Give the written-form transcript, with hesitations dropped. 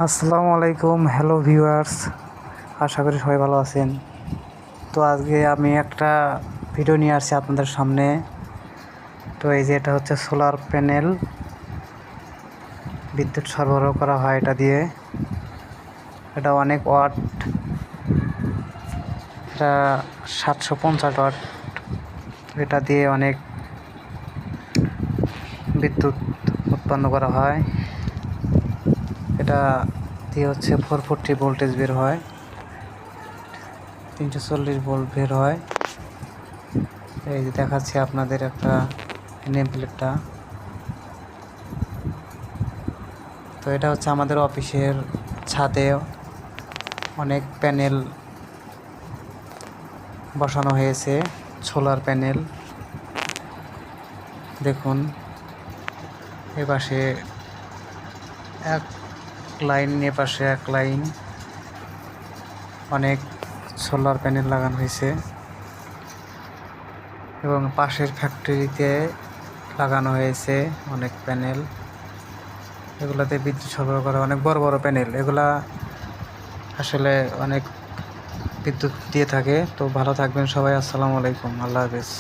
আসসালামু আলাইকুম, hello viewers. আশা করি সবাই ভালো আছেন। তো আজকে আমি একটা ভিডিও নিয়ে আসছি আপনাদের সামনে। তো এই যে এটা হচ্ছে সোলার প্যানেল, বিদ্যুৎ সরবরাহ করা হয় এটা দিয়ে। এটা অনেক ওয়াট, এটা 750 ওয়াট। এটা দিয়ে অনেক বিদ্যুৎ উৎপন্ন করা হয়। এটা দিয়ে হচ্ছে 440 ভোল্টেজ বের হয়, 340 ভোল্ট বের হয়। এই যে দেখাচ্ছি আপনাদের একটা নেম প্লেটটা। তো এটা হচ্ছে আমাদের অফিসের ছাদে অনেক প্যানেল বসানো হয়েছে, সোলার প্যানেল। দেখুন এ পাশে এক লাইন, এ পাশে এক লাইন, অনেক সোলার প্যানেল লাগানো হয়েছে এবং পাশের ফ্যাক্টরিতে লাগানো হয়েছে অনেক প্যানেল। এগুলাতে বিদ্যুৎ সরবরাহ করা, অনেক বড় বড় প্যানেল। এগুলা আসলে অনেক বিদ্যুৎ দিয়ে থাকে। তো ভালো থাকবেন সবাই। আসসালামু আলাইকুম, আল্লাহ হাফেজ।